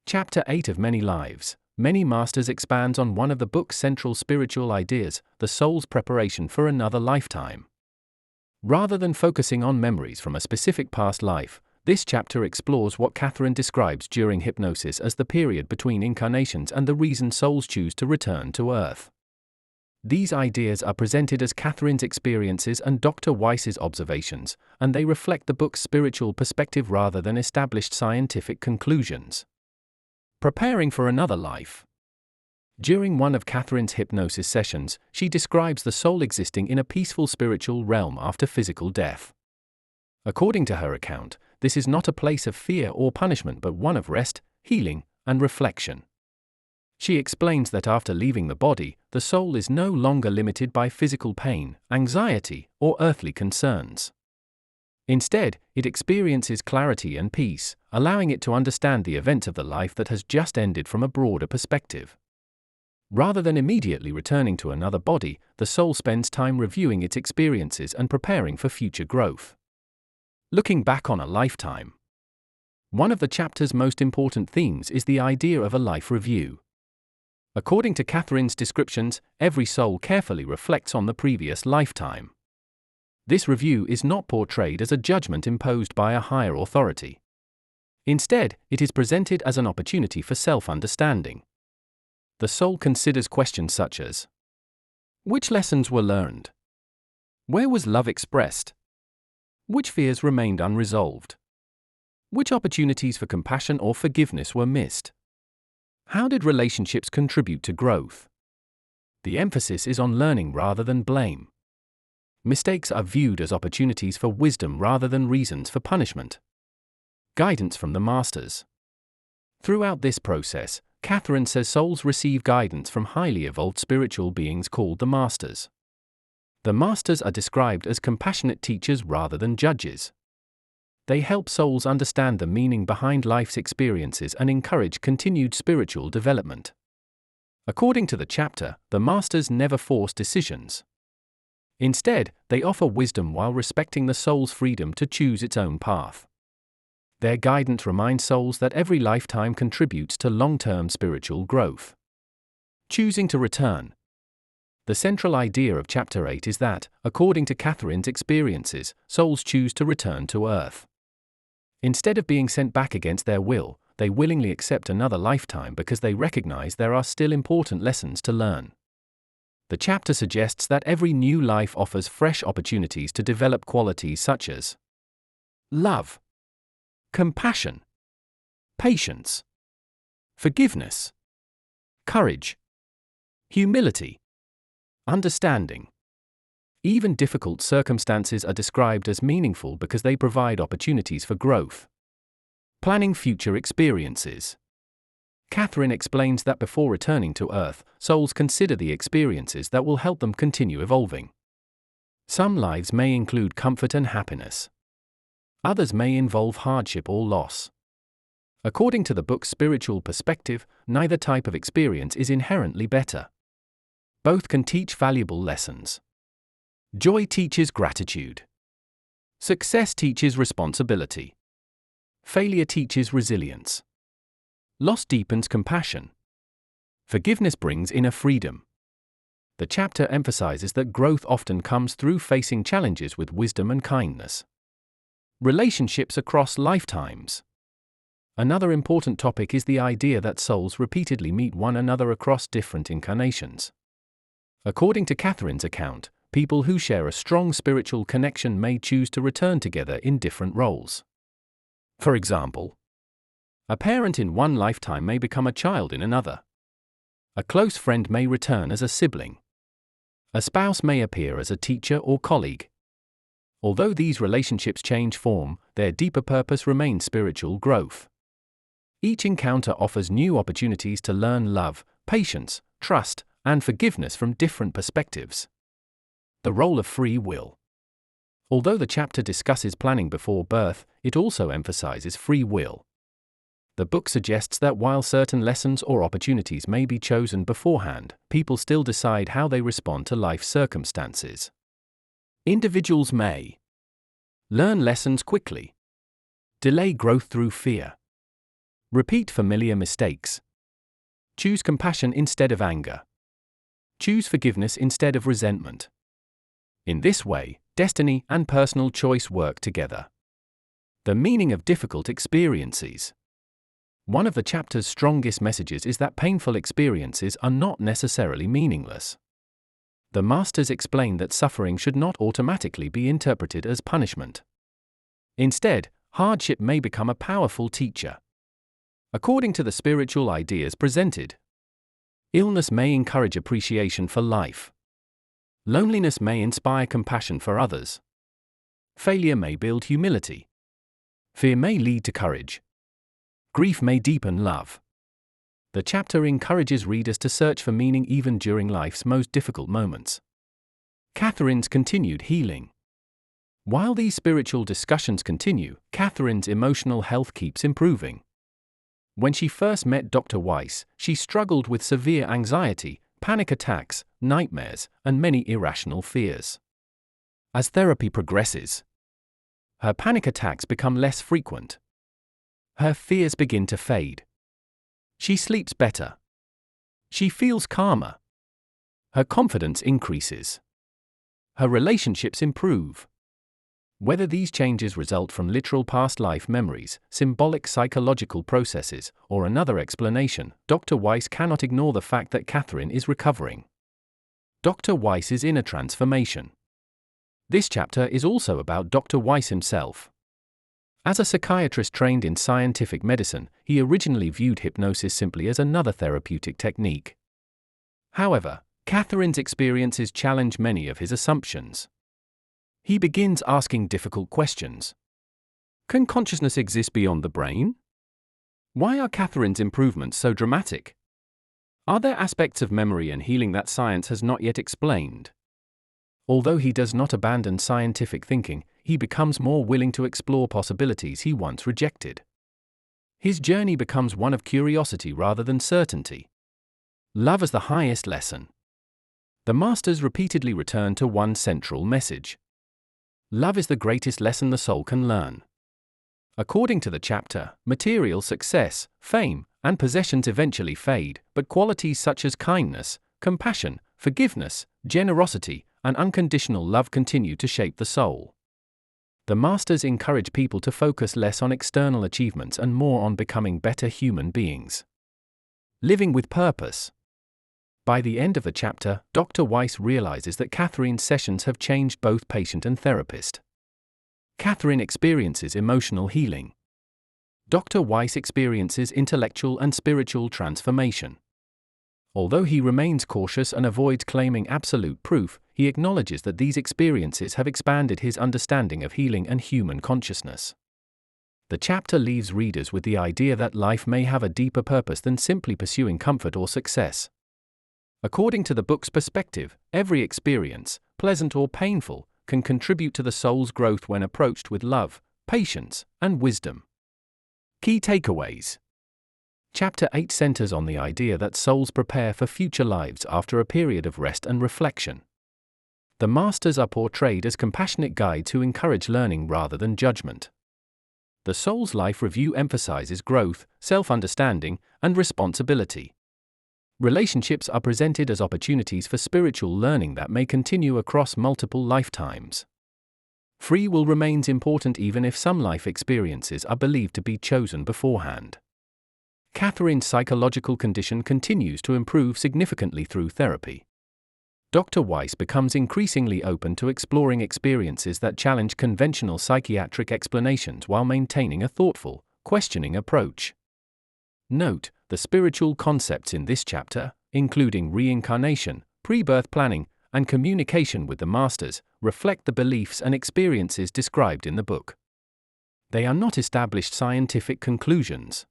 Chapter 8 of Many Lives, Many Masters expands on one of the book's central spiritual ideas, the soul's preparation for another lifetime. Rather than focusing on memories from a specific past life, this chapter explores what Catherine describes during hypnosis as the period between incarnations and the reason souls choose to return to Earth. These ideas are presented as Catherine's experiences and Dr. Weiss's observations, and they reflect the book's spiritual perspective rather than established scientific conclusions. Preparing for another life. During one of Catherine's hypnosis sessions, she describes the soul existing in a peaceful spiritual realm after physical death. According to her account, this is not a place of fear or punishment but one of rest, healing, and reflection. She explains that after leaving the body, the soul is no longer limited by physical pain, anxiety, or earthly concerns. Instead, it experiences clarity and peace, allowing it to understand the events of the life that has just ended from a broader perspective. Rather than immediately returning to another body, the soul spends time reviewing its experiences and preparing for future growth. Looking back on a lifetime. One of the chapter's most important themes is the idea of a life review. According to Catherine's descriptions, every soul carefully reflects on the previous lifetime. This review is not portrayed as a judgment imposed by a higher authority. Instead, it is presented as an opportunity for self-understanding. The soul considers questions such as: which lessons were learned? Where was love expressed? Which fears remained unresolved? Which opportunities for compassion or forgiveness were missed? How did relationships contribute to growth? The emphasis is on learning rather than blame. Mistakes are viewed as opportunities for wisdom rather than reasons for punishment. Guidance from the Masters. Throughout this process, Catherine says souls receive guidance from highly evolved spiritual beings called the Masters. The Masters are described as compassionate teachers rather than judges. They help souls understand the meaning behind life's experiences and encourage continued spiritual development. According to the chapter, the Masters never force decisions. Instead, they offer wisdom while respecting the soul's freedom to choose its own path. Their guidance reminds souls that every lifetime contributes to long-term spiritual growth. Choosing to return. The central idea of Chapter 8 is that, according to Catherine's experiences, souls choose to return to Earth. Instead of being sent back against their will, they willingly accept another lifetime because they recognize there are still important lessons to learn. The chapter suggests that every new life offers fresh opportunities to develop qualities such as love, compassion, patience, forgiveness, courage, humility, understanding. Even difficult circumstances are described as meaningful because they provide opportunities for growth. Planning future experiences. Catherine explains that before returning to Earth, souls consider the experiences that will help them continue evolving. Some lives may include comfort and happiness. Others may involve hardship or loss. According to the book's spiritual perspective, neither type of experience is inherently better. Both can teach valuable lessons. Joy teaches gratitude. Success teaches responsibility. Failure teaches resilience. Loss deepens compassion. Forgiveness brings inner freedom. The chapter emphasizes that growth often comes through facing challenges with wisdom and kindness. Relationships across lifetimes. Another important topic is the idea that souls repeatedly meet one another across different incarnations. According to Catherine's account, people who share a strong spiritual connection may choose to return together in different roles. For example, a parent in one lifetime may become a child in another. A close friend may return as a sibling. A spouse may appear as a teacher or colleague. Although these relationships change form, their deeper purpose remains spiritual growth. Each encounter offers new opportunities to learn love, patience, trust, and forgiveness from different perspectives. The role of free will. Although the chapter discusses planning before birth, it also emphasizes free will. The book suggests that while certain lessons or opportunities may be chosen beforehand, people still decide how they respond to life circumstances. Individuals may learn lessons quickly, delay growth through fear, Repeat familiar mistakes. Choose compassion instead of anger. Choose forgiveness instead of resentment. In this way, destiny and personal choice work together. The meaning of difficult experiences. One of the chapter's strongest messages is that painful experiences are not necessarily meaningless. The masters explain that suffering should not automatically be interpreted as punishment. Instead, hardship may become a powerful teacher. According to the spiritual ideas presented, illness may encourage appreciation for life. Loneliness may inspire compassion for others. Failure may build humility. Fear may lead to courage. Grief may deepen love. The chapter encourages readers to search for meaning even during life's most difficult moments. Catherine's continued healing. While these spiritual discussions continue, Catherine's emotional health keeps improving. When she first met Dr. Weiss, she struggled with severe anxiety, panic attacks, nightmares, and many irrational fears. As therapy progresses, her panic attacks become less frequent. Her fears begin to fade. She sleeps better. She feels calmer. Her confidence increases. Her relationships improve. Whether these changes result from literal past life memories, symbolic psychological processes, or another explanation, Dr. Weiss cannot ignore the fact that Catherine is recovering. Dr. Weiss's inner transformation. This chapter is also about Dr. Weiss himself. As a psychiatrist trained in scientific medicine, he originally viewed hypnosis simply as another therapeutic technique. However, Catherine's experiences challenge many of his assumptions. He begins asking difficult questions. Can consciousness exist beyond the brain? Why are Catherine's improvements so dramatic? Are there aspects of memory and healing that science has not yet explained? Although he does not abandon scientific thinking, he becomes more willing to explore possibilities he once rejected. His journey becomes one of curiosity rather than certainty. Love as the highest lesson. The masters repeatedly return to one central message. Love is the greatest lesson the soul can learn. According to the chapter, material success, fame, and possessions eventually fade, but qualities such as kindness, compassion, forgiveness, generosity, and unconditional love continue to shape the soul. The masters encourage people to focus less on external achievements and more on becoming better human beings. Living with purpose. By the end of the chapter, Dr. Weiss realizes that Catherine's sessions have changed both patient and therapist. Catherine experiences emotional healing. Dr. Weiss experiences intellectual and spiritual transformation. Although he remains cautious and avoids claiming absolute proof, he acknowledges that these experiences have expanded his understanding of healing and human consciousness. The chapter leaves readers with the idea that life may have a deeper purpose than simply pursuing comfort or success. According to the book's perspective, every experience, pleasant or painful, can contribute to the soul's growth when approached with love, patience, and wisdom. Key takeaways. Chapter 8 centers on the idea that souls prepare for future lives after a period of rest and reflection. The masters are portrayed as compassionate guides who encourage learning rather than judgment. The Soul's Life Review emphasizes growth, self-understanding, and responsibility. Relationships are presented as opportunities for spiritual learning that may continue across multiple lifetimes. Free will remains important even if some life experiences are believed to be chosen beforehand. Catherine's psychological condition continues to improve significantly through therapy. Dr. Weiss becomes increasingly open to exploring experiences that challenge conventional psychiatric explanations while maintaining a thoughtful, questioning approach. Note, the spiritual concepts in this chapter, including reincarnation, pre-birth planning, and communication with the masters, reflect the beliefs and experiences described in the book. They are not established scientific conclusions.